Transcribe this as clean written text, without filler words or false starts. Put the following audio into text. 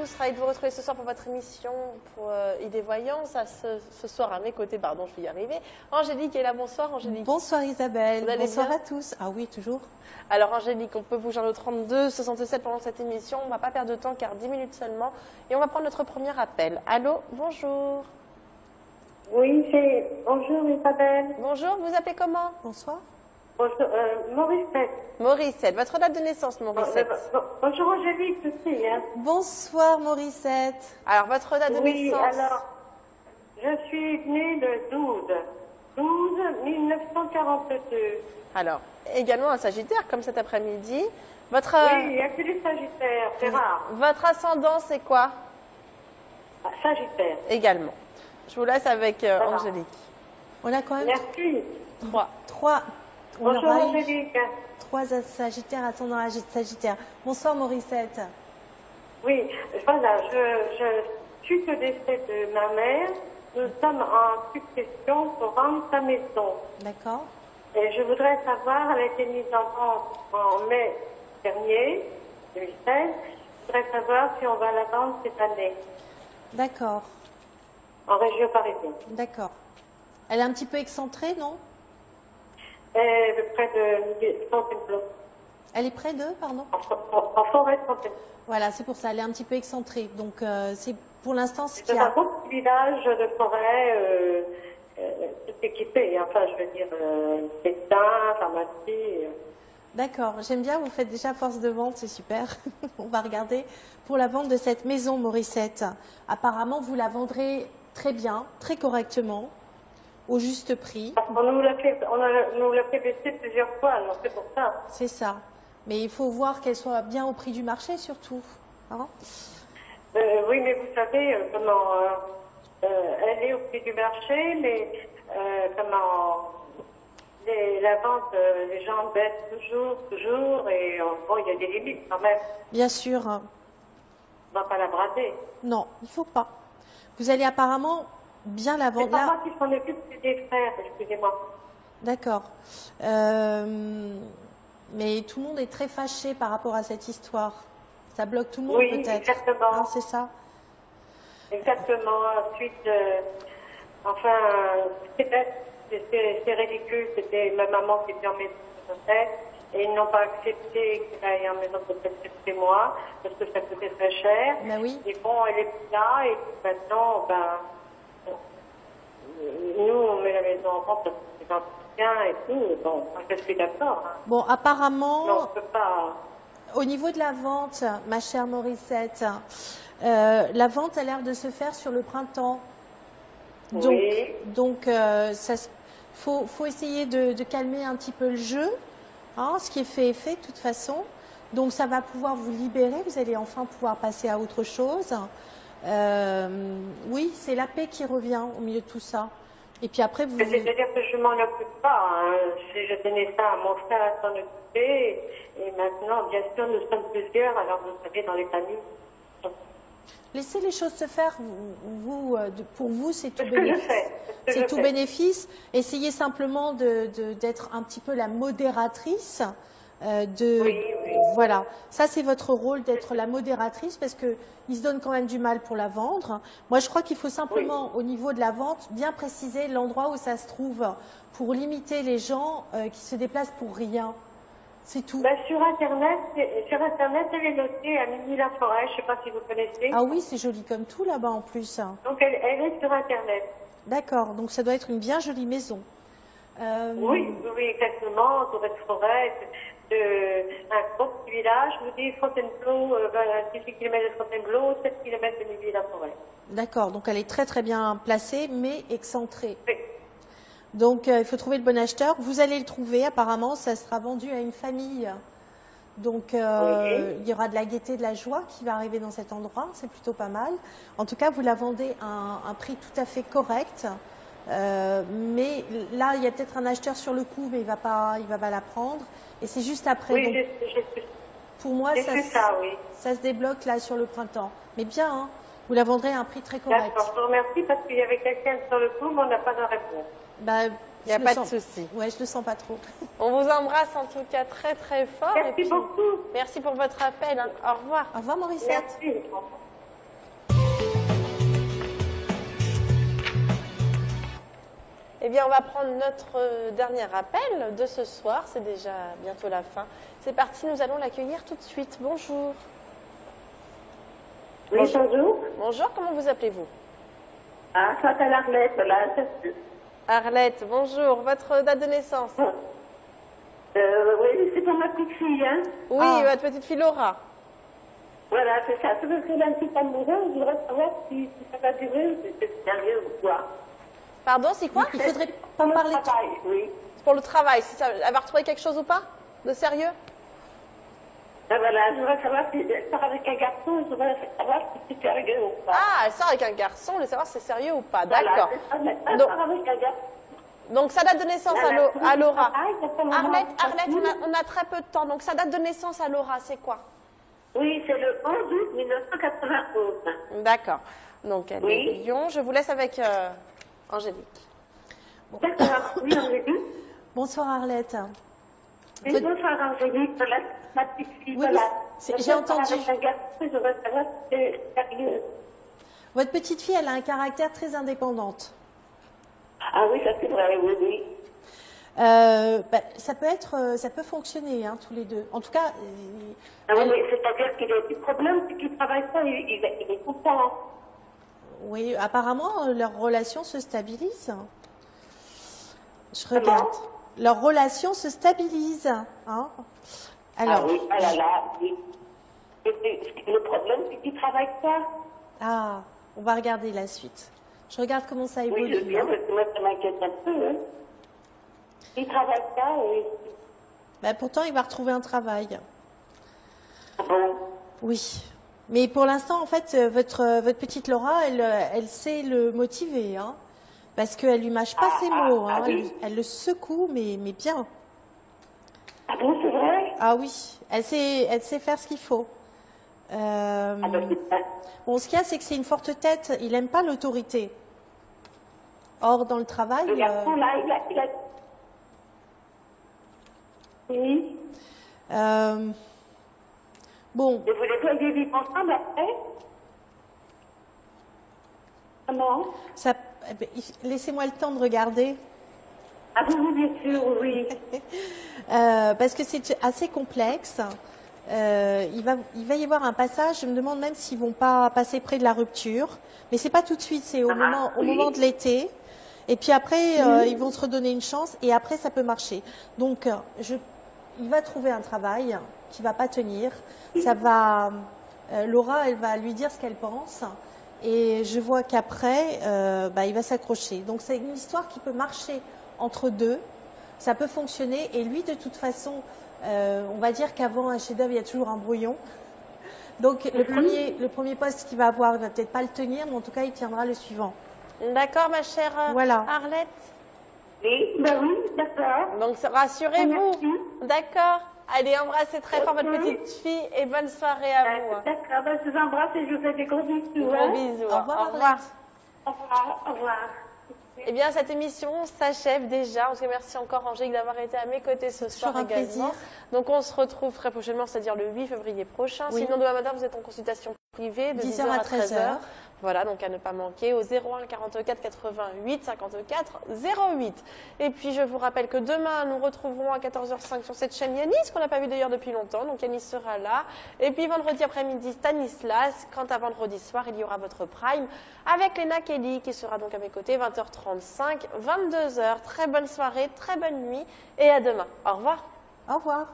tous, ravi de vous retrouver ce soir pour votre émission pour Idée Voyance. Ce soir à mes côtés, pardon, je vais y arriver. Angélique est là, bonsoir Angélique. Bonsoir Isabelle, Vous allez bonsoir bien à tous. Ah oui, toujours. Alors Angélique, on peut vous joindre au 32 67 pendant cette émission. On ne va pas perdre de temps car 10 minutes seulement. Et on va prendre notre premier appel. Allô, bonjour. Oui, bonjour Isabelle. Bonjour, vous appelez comment? Bonsoir. Bonjour, Morissette. Morissette, votre date de naissance Morissette? Bonjour Angélique aussi. Hein. Bonsoir Morissette. Alors votre date de naissance? Oui, alors, je suis née le 12 1942. Alors, également un Sagittaire comme cet après-midi. Votre, Oui, il n'y a que des Sagittaires, c'est rare. Votre ascendant c'est quoi? Ah, Sagittaire. Également. Je vous laisse avec Voilà. Angélique. On a quand même Merci. trois. On Bonjour aura eu Angélique. 3 Sagittaires, ascendant Sagittaire. Bonsoir Morissette. Oui, voilà, je suite au décès de ma mère, nous sommes en succession pour rendre sa maison. D'accord. Et je voudrais savoir, elle a été mise en vente en mai dernier, 2016. Je voudrais savoir si on va la vendre cette année, D'accord. en région parisienne. D'accord. Elle est un petit peu excentrée, non? Près de Fontainebleau. Elle est près de, pardon? En forêt de Fontainebleau. Voilà, c'est pour ça, elle est un petit peu excentrée. Donc c'est pour l'instant ce C'est qu'il y un a. beau petit village de forêt, tout équipé. Enfin, je veux dire, médecin, pharmacie. D'accord, j'aime bien, vous faites déjà force de vente, c'est super. On va regarder pour la vente de cette maison, Morissette. Apparemment, vous la vendrez très bien, très correctement, au juste prix. On nous l'a fait baisser plusieurs fois, alors c'est pour ça. C'est ça. Mais il faut voir qu'elle soit bien au prix du marché, surtout. Hein? Oui, mais vous savez, elle est au prix du marché, mais la vente, les gens baissent toujours, et bon, il y a des limites quand même. Bien sûr. On ne va pas la brader. Non, il ne faut pas. Vous allez apparemment bien la C'est vendre. pas Là, moi qui s'en occupe, c'est des frères, excusez-moi. d'accord. Mais tout le monde est très fâché par rapport à cette histoire. Ça bloque tout le monde, Oui, peut-être. exactement. Hein, c'est ça. Exactement. Ensuite, enfin, c'est ridicule. C'était ma maman qui était en maison de retraite et ils n'ont pas accepté qu'elle aille en maison de retraite chez moi parce que ça coûtait très cher. Ben oui. Et bon, elle est plus là et puis maintenant, nous, on met la maison en vente parce que c'est un soutien et tout. Bon, je suis d'accord. Hein. Bon, apparemment, Non, on ne peut pas. au niveau de la vente, ma chère Morissette, la vente a l'air de se faire sur le printemps. Oui. Donc faut essayer de calmer un petit peu le jeu. Hein, ce qui est fait est fait de toute façon. Donc ça va pouvoir vous libérer, vous allez enfin pouvoir passer à autre chose. Oui, c'est la paix qui revient au milieu de tout ça. Et puis après, vous... C'est-à-dire que je ne m'en occupe pas. Hein. Je donnais ça à mon frère à s'en occuper. Et maintenant, bien sûr, nous sommes plusieurs. Alors, vous savez, dans les familles. Laissez les choses se faire. Pour vous, c'est tout C'est ce que je bénéfice. fais. C'est tout bénéfice. Essayez simplement d'être un petit peu la modératrice. Oui. Voilà, ça c'est votre rôle d'être la modératrice parce qu'ils se donnent quand même du mal pour la vendre. Moi je crois qu'il faut simplement au niveau de la vente bien préciser l'endroit où ça se trouve pour limiter les gens qui se déplacent pour rien. C'est tout. Sur Internet, elle est notée à Mini-la-Forêt. Je ne sais pas si vous connaissez. Ah oui, c'est joli comme tout là-bas en plus. Donc elle est sur Internet. D'accord, donc ça doit être une bien jolie maison. Oui, exactement. Entourée de forêt. Un gros petit village, je vous dis Fontainebleau, 18 km de Fontainebleau, 7 km de Midi-la-Forêt. D'accord, donc elle est très très bien placée, mais excentrée. Oui. Donc il faut trouver le bon acheteur. Vous allez le trouver, apparemment, ça sera vendu à une famille. Donc il y aura de la gaieté, de la joie qui va arriver dans cet endroit, c'est plutôt pas mal. En tout cas, vous la vendez à un prix tout à fait correct. Mais là, il y a peut-être un acheteur sur le coup, mais il va pas la prendre. Et c'est juste après. Oui, donc, pour moi, ça se débloque là sur le printemps. Mais bien, hein, vous la vendrez à un prix très correct. D'accord, je vous remercie parce qu'il y avait quelqu'un sur le coup, mais on n'a pas de réponse. Il n'y a pas de souci. Ouais, je le sens pas trop. On vous embrasse en tout cas très très fort. Merci beaucoup. Merci pour votre appel. Hein. Au revoir. Au revoir, Morissette. Merci. Eh bien, on va prendre notre dernier appel de ce soir. C'est déjà bientôt la fin. C'est parti, nous allons l'accueillir tout de suite. Bonjour. Oui, bonjour. Bonjour, comment vous appelez-vous? Ah, ça s'appelle Arlette, là. Arlette, bonjour. Votre date de naissance? Oui, c'est pour ma petite fille, hein. Oui, votre petite fille Laura. Voilà, c'est ça. C'est parce qu'elle a un petit amoureux. Je voudrais savoir si ça va durer, si c'est sérieux ou quoi. Pardon, c'est quoi? Il faudrait Pour pas le parler. travail, oui. C'est pour le travail. Si ça, elle va retrouver quelque chose ou pas? De sérieux? Ben voilà, je voudrais savoir si elle sort avec un garçon. Je voudrais savoir si c'est sérieux ou pas. Ah, elle sort avec un garçon. Je voulais savoir si c'est sérieux ou pas. Voilà, D'accord. c'est ça, mais elle Donc- sort avec un garçon. Donc, sa date de naissance Elle a trouvé à du Laura. travail, ça fait un moment Arlette, que ça Arlette, tourne. on a très peu de temps. Donc, sa date de naissance à Laura, c'est quoi? Oui, c'est le 11 août 1991. D'accord. Donc, elle Oui. est Lyon. Je vous laisse avec Angélique. D'accord, oui, on l'a dit. Bonsoir Arlette. Oui, bonsoir Angélique, voilà, ma petite fille, Oui, voilà. j'ai entendu. Avec un garçon, je voudrais savoir si c'est sérieux. Votre petite fille, elle a un caractère très indépendante. Ah oui, ça c'est vrai, oui, oui. Ça peut fonctionner, hein, tous les deux. En tout cas, Ah oui, mais c'est-à-dire qu'il a du problème, c'est qu'il travaille pas, il est content. oui, apparemment, leur relation se stabilise. Je regarde. Leur relation se stabilise. Hein. Alors, Ah oui, ah là là, oui. Le problème, c'est qu'il travaille pas. on va regarder la suite. Je regarde comment ça Oui, je évolue. viens, parce que moi, ça m'inquiète un peu. Hein. Il travaille pas, oui. Pourtant, il va retrouver un travail. Bon. Oui. Mais pour l'instant, en fait, votre petite Laura, elle sait le motiver. Hein, parce qu'elle lui mâche pas ses mots. Hein, oui. elle le secoue, mais bien. Ah bon, c'est vrai? Ah oui, elle sait faire ce qu'il faut. Ah ben, c'est pas. Bon, ce qu'il y a, c'est que c'est une forte tête. Il n'aime pas l'autorité. Or, dans le travail... Le garçon, là, il a... Oui. Bon, Et vous les voyez vivre ensemble après? Comment? laissez-moi le temps de regarder. Ah oui, bien sûr, oui. Parce que c'est assez complexe. Il va y avoir un passage, je me demande même s'ils vont pas passer près de la rupture. Mais c'est pas tout de suite, c'est au moment de l'été. Et puis après, ils vont se redonner une chance et après, ça peut marcher. Donc, il va trouver un travail qui va pas tenir. Laura, elle va lui dire ce qu'elle pense. Et je vois qu'après, il va s'accrocher. Donc, c'est une histoire qui peut marcher entre deux. Ça peut fonctionner. Et lui, de toute façon, on va dire qu'avant un chef-d'œuvre, il y a toujours un brouillon. Donc, le premier poste qu'il va avoir, il va peut-être pas le tenir, mais en tout cas, il tiendra le suivant. D'accord, ma chère Voilà. Arlette? Oui, ben oui, d'accord. Donc, rassurez-vous. Merci. D'accord. Allez, embrassez très fort votre Ok. petite fille et bonne soirée à vous. D'accord, ben, je vous embrasse et je vous fais des gros bisous. Gros Hein. bisous. Au revoir, Au revoir. Arlette. Au revoir, au revoir. Eh bien, cette émission s'achève déjà. En tout cas, merci encore, Angélique, d'avoir été à mes côtés ce soir Toujours un également. plaisir. Donc, on se retrouve très prochainement, c'est-à-dire le 8 février prochain. Oui. Sinon, demain matin, vous êtes en consultation privée de 10h à 13h. Voilà, donc à ne pas manquer au 01 44 88 54 08. Et puis, je vous rappelle que demain, nous retrouverons à 14h05 sur cette chaîne Yanis, qu'on n'a pas vu d'ailleurs depuis longtemps. Donc, Yanis sera là. Et puis, vendredi après-midi, Stanislas. Quant à vendredi soir, il y aura votre prime avec Léna Kelly qui sera donc à mes côtés, 20h35, 22h. Très bonne soirée, très bonne nuit et à demain. Au revoir. Au revoir.